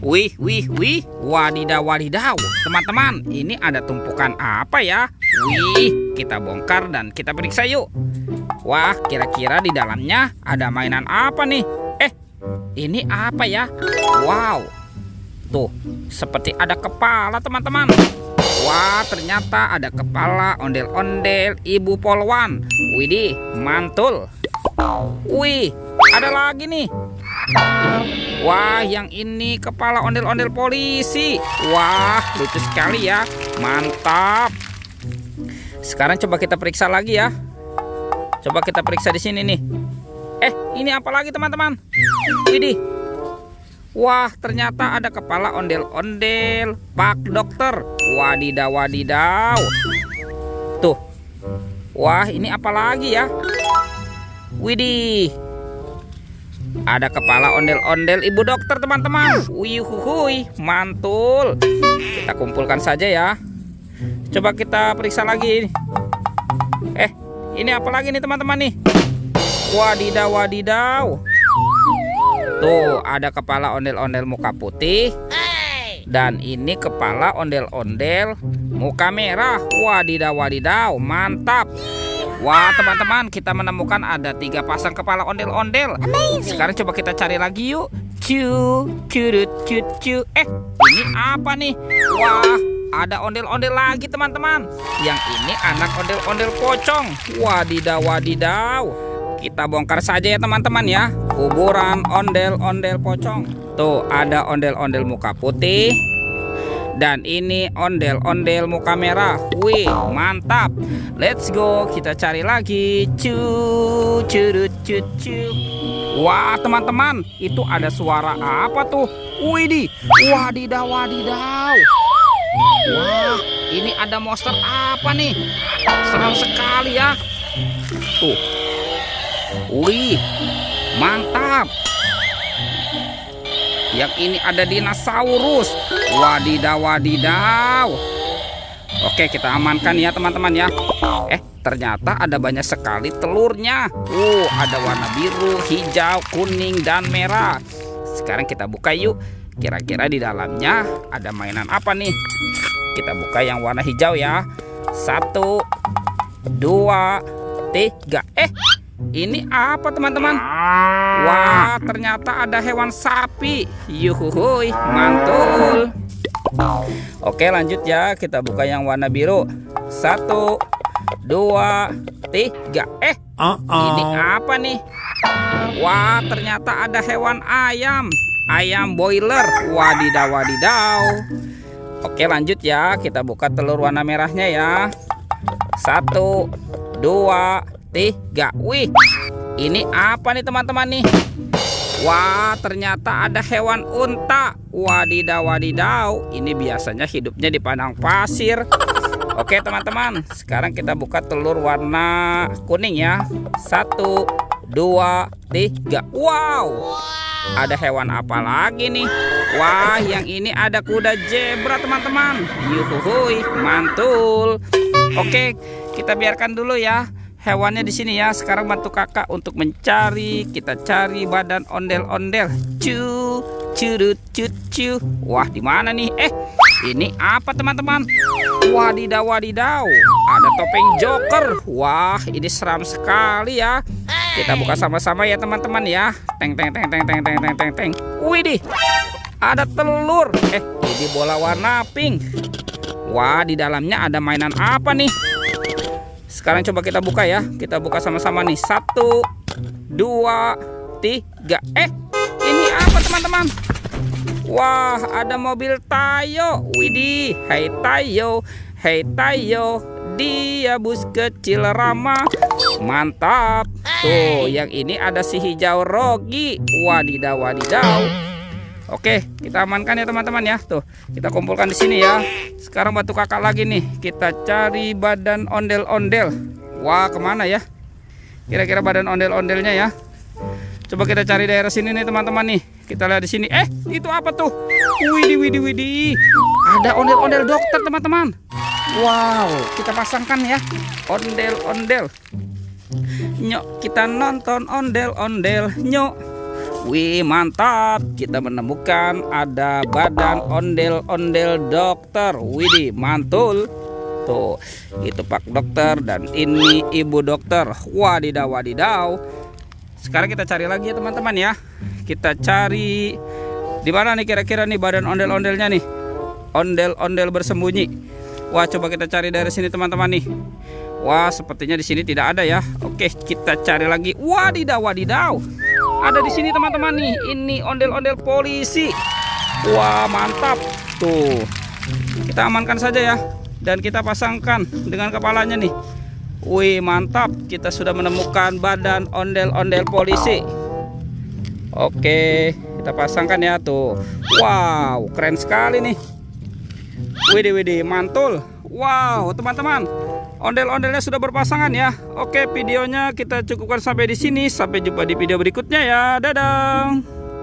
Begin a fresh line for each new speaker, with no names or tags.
Wih, wih, wih, wadidaw, wadidaw. Teman-teman, ini ada tumpukan apa ya? Wih, kita bongkar dan kita periksa yuk. Wah, kira-kira di dalamnya ada mainan apa nih? Ini apa ya? Wow, tuh, seperti ada kepala teman-teman. Wah, ternyata ada kepala ondel-ondel Ibu Polwan. Widih, mantul. Wih, ada lagi nih. Wah, yang ini kepala ondel-ondel polisi. Wah, lucu sekali ya. Mantap. Sekarang coba kita periksa lagi ya. Coba kita periksa di sini nih. Ini apa lagi teman-teman? Widih. Wah, ternyata ada kepala ondel-ondel Pak Dokter. Wadidaw, wadidaw. Tuh. Wah, ini apa lagi ya? Widih. Ada kepala ondel-ondel Ibu Dokter teman-teman. Wih, mantul. Kita kumpulkan saja ya. Coba kita periksa lagi. Ini apa lagi nih teman-teman nih? Wadidaw, wadidaw. Tuh, ada kepala ondel-ondel muka putih. Dan ini kepala ondel-ondel muka merah. Wadidaw, wadidaw. Mantap. Wah, teman-teman, kita menemukan ada 3 pasang kepala ondel-ondel. Sekarang coba kita cari lagi yuk. Ini apa nih? Wah, ada ondel-ondel lagi teman-teman. Yang ini anak ondel-ondel pocong. Wadidaw, wadidaw. Kita bongkar saja ya teman-teman ya. Kuburan ondel-ondel pocong. Tuh, ada ondel-ondel muka putih. Dan ini ondel-ondel muka merah. Wih, mantap. Let's go, kita cari lagi. Wah, teman-teman, itu ada suara apa tuh? Widih, wadidaw, wadidaw. Wah, ini ada monster apa nih? Seram sekali ya. Tuh. Wih, mantap. Yang ini ada dinosaurus. Wadidaw, wadidaw. Oke, kita amankan ya teman-teman ya. Ternyata ada banyak sekali telurnya. Ada warna biru, hijau, kuning, dan merah. Sekarang kita buka yuk. Kira-kira di dalamnya ada mainan apa nih? Kita buka yang warna hijau ya. 1, 2, 3. Ini apa teman-teman? Wah, ternyata ada hewan sapi. Yuhuhuy, mantul. Oke, lanjut ya. Kita buka yang warna biru. 1, 2, 3. Ini apa nih? Wah, ternyata ada hewan ayam. Ayam boiler. Wadidaw, wadidaw. Oke, lanjut ya. Kita buka telur warna merahnya ya. 1, 2, 3. Wih, ini apa nih teman-teman nih? Wah, ternyata ada hewan unta. Wadidaw, wadidaw. Ini biasanya hidupnya di padang pasir. Oke teman-teman, sekarang kita buka telur warna kuning ya. 1, 2, 3. Wow, ada hewan apa lagi nih? Wah, yang ini ada kuda zebra teman-teman. Yuhuhuy, mantul. Oke, kita biarkan dulu ya hewannya di sini ya. Sekarang bantu kakak untuk mencari. Kita cari badan ondel-ondel. Wah, di mana nih? Ini apa teman-teman? Wadidaw, wadidaw. Ada topeng Joker. Wah, ini seram sekali ya. Kita buka sama-sama ya teman-teman ya. Teng. Widih, ada telur. Ini bola warna pink. Wah, di dalamnya ada mainan apa nih? Sekarang coba kita buka ya. Kita buka sama-sama nih. 1, 2, 3. Ini apa teman-teman? Wah, ada mobil Tayo. Widih, hai Tayo. Hai Tayo, dia bus kecil ramah. Mantap. Tuh, yang ini ada si hijau Rogi. Wadidaw, wadidaw. Oke, kita amankan ya teman-teman ya. Tuh, kita kumpulkan di sini ya. Sekarang bantu kakak lagi nih. Kita cari badan ondel-ondel. Wah, kemana ya? Kira-kira badan ondel-ondelnya ya. Coba kita cari daerah sini nih teman-teman nih. Kita lihat di sini. Itu apa tuh? Widih. Ada ondel-ondel dokter teman-teman. Wow, kita pasangkan ya. Ondel-ondel. Nyok, kita nonton ondel-ondel. Nyok. Wih, mantap. Kita menemukan ada badan ondel-ondel dokter. Widih, mantul. Tuh, itu Pak Dokter dan ini Ibu Dokter. Wadidaw, wadidaw. Sekarang kita cari lagi ya teman-teman ya. Kita cari di mana nih kira-kira nih badan ondel-ondelnya nih. Ondel-ondel bersembunyi. Wah, coba kita cari dari sini teman-teman nih. Wah, sepertinya di sini tidak ada ya. Oke, kita cari lagi. Wadidaw, wadidaw. Ada di sini teman-teman nih. Ini ondel-ondel polisi. Wah, mantap. Tuh. Kita amankan saja ya. Dan kita pasangkan dengan kepalanya nih. Wih, mantap. Kita sudah menemukan badan ondel-ondel polisi. Oke, kita pasangkan ya tuh. Wow, keren sekali nih. Widih, widih, mantul. Wow, teman-teman. Ondel-ondelnya sudah berpasangan ya. Oke, videonya kita cukupkan sampai di sini. Sampai jumpa di video berikutnya ya. Dadah.